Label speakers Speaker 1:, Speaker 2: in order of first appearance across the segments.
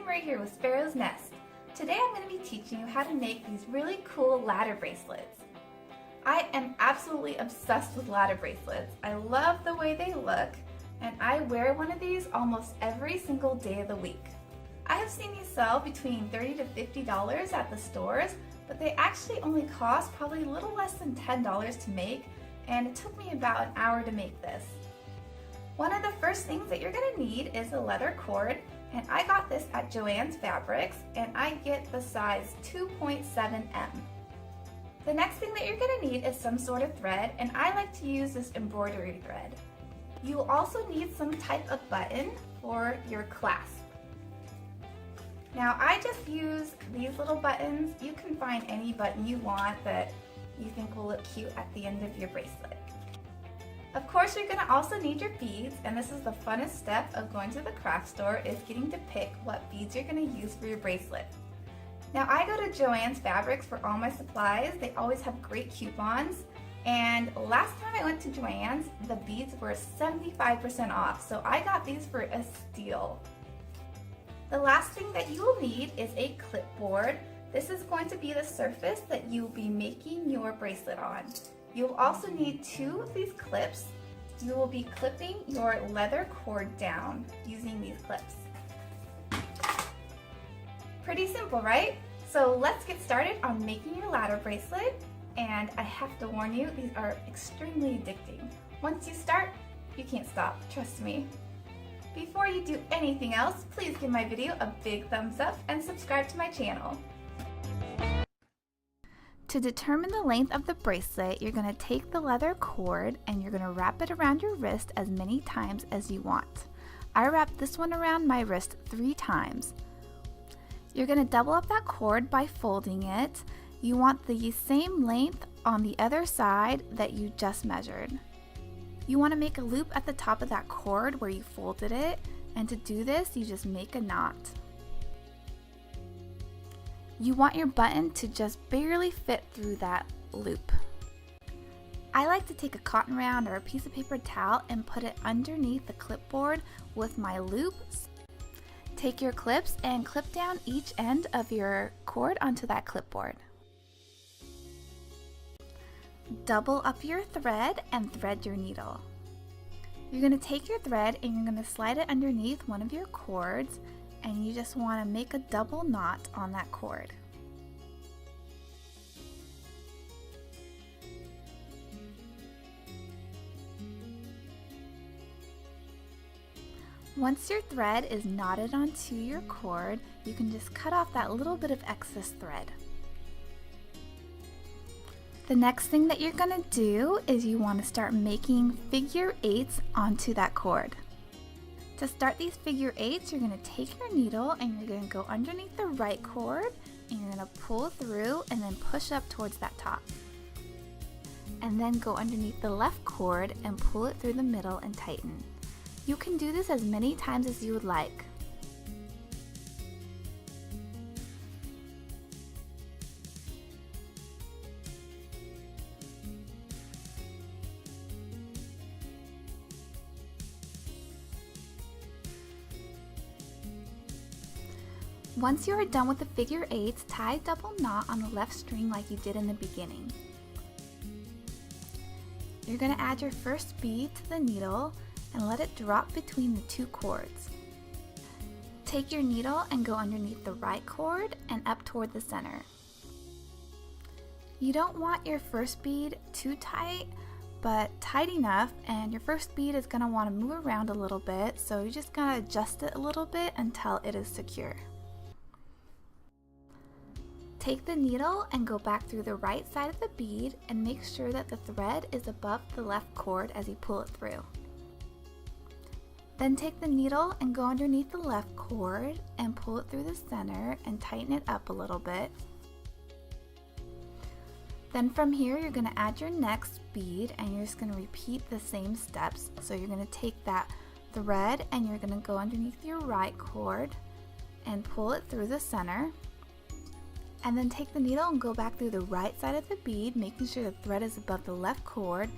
Speaker 1: team right here with Sparrow's Nest. Today I'm going to be teaching you how to make these really cool ladder bracelets. I am absolutely obsessed with ladder bracelets. I love the way they look, and I wear one of these almost every single day of the week. I have seen these sell between $30 to $50 at the stores, but they actually only cost probably a little less than $10 to make, and it took me about an hour to make this. One of the first things that you're going to need is a leather cord, and I got this at Joann's Fabrics, and I get the size 2.7M. The next thing that you're going to need is some sort of thread, and I like to use this embroidery thread. You will also need some type of button for your clasp. Now I just use these little buttons. You can find any button you want that you think will look cute at the end of your bracelet. Of course, you're going to also need your beads, and this is the funnest step of going to the craft store, is getting to pick what beads you're going to use for your bracelet. Now I go to Joann's Fabrics for all my supplies. They always have great coupons, and last time I went to Joann's, the beads were 75% off, so I got these for a steal. The last thing that you will need is a clipboard. This is going to be the surface that you will be making your bracelet on. You'll also need 2 of these clips. You will be clipping your leather cord down using these clips. Pretty simple, right? So let's get started on making your ladder bracelet. And I have to warn you, these are extremely addicting. Once you start, you can't stop, trust me. Before you do anything else, please give my video a big thumbs up and subscribe to my channel. To determine the length of the bracelet, you're going to take the leather cord and you're going to wrap it around your wrist as many times as you want. I wrapped this one around my wrist 3 times. You're going to double up that cord by folding it. You want the same length on the other side that you just measured. You want to make a loop at the top of that cord where you folded it, and to do this, you just make a knot. You want your button to just barely fit through that loop. I like to take a cotton round or a piece of paper towel and put it underneath the clipboard with my loops. Take your clips and clip down each end of your cord onto that clipboard. Double up your thread and thread your needle. You're going to take your thread and you're going to slide it underneath one of your cords, and you just want to make a double knot on that cord. Once your thread is knotted onto your cord, you can just cut off that little bit of excess thread. The next thing that you're going to do is you want to start making figure 8s onto that cord. To start these figure 8s, you're going to take your needle and you're going to go underneath the right cord, and you're going to pull through and then push up towards that top. And then go underneath the left cord and pull it through the middle and tighten. You can do this as many times as you would like. Once you are done with the figure 8s, tie a double knot on the left string like you did in the beginning. You're going to add your first bead to the needle and let it drop between the 2 cords. Take your needle and go underneath the right cord and up toward the center. You don't want your first bead too tight, but tight enough, and your first bead is going to want to move around a little bit, so you just got to adjust it a little bit until it is secure. Take the needle and go back through the right side of the bead and make sure that the thread is above the left cord as you pull it through. Then take the needle and go underneath the left cord and pull it through the center and tighten it up a little bit. Then from here you're going to add your next bead and you're just going to repeat the same steps. So you're going to take that thread and you're going to go underneath your right cord and pull it through the center. And then take the needle and go back through the right side of the bead, making sure the thread is above the left cord,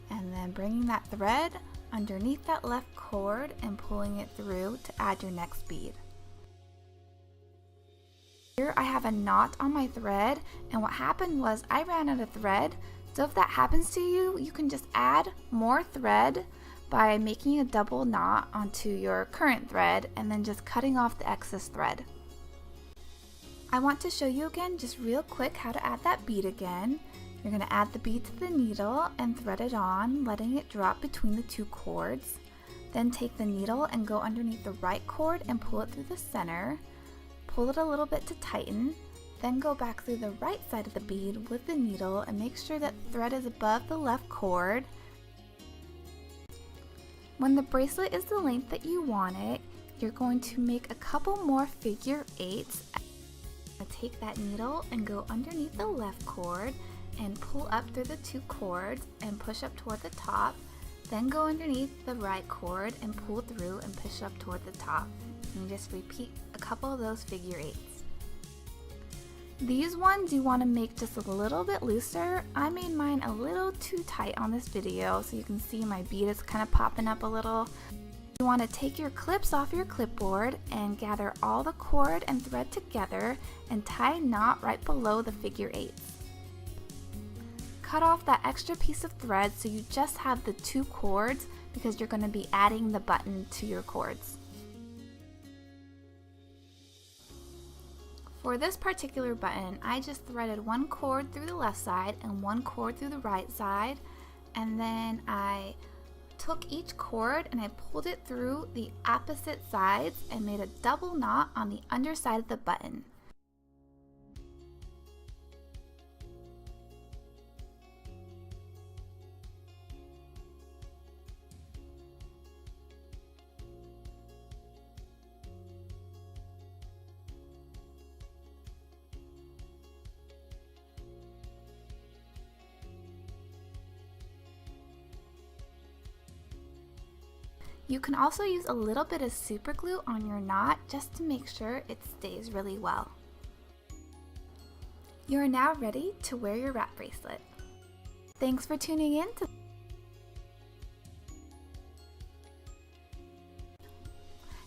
Speaker 1: and then bringing that thread underneath that left cord and pulling it through to add your next bead. Here I have a knot on my thread, and what happened was I ran out of thread. So if that happens to you, you can just add more thread by making a double knot onto your current thread and then just cutting off the excess thread. I want to show you again just real quick how to add that bead again. You're going to add the bead to the needle and thread it on, letting it drop between the two cords. Then take the needle and go underneath the right cord and pull it through the center. Pull it a little bit to tighten, then go back through the right side of the bead with the needle and make sure that the thread is above the left cord. When the bracelet is the length that you want it, you're going to make a couple more figure eights. Take that needle and go underneath the left cord and pull up through the two cords and push up toward the top. Then go underneath the right cord and pull through and push up toward the top. And just repeat a couple of those figure eights. These ones you want to make just a little bit looser. I made mine a little too tight on this video, so you can see my bead is kind of popping up a little. You want to take your clips off your clipboard and gather all the cord and thread together and tie a knot right below the figure eights. Cut off that extra piece of thread so you just have the two cords because you're going to be adding the button to your cords. For this particular button, I just threaded one cord through the left side and one cord through the right side, and then I took each cord and I pulled it through the opposite sides and made a double knot on the underside of the button. You can also use a little bit of super glue on your knot just to make sure it stays really well. You are now ready to wear your wrap bracelet. Thanks for tuning in.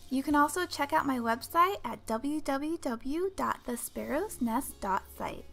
Speaker 1: You can also check out my website at www.thesparrowsnest.site.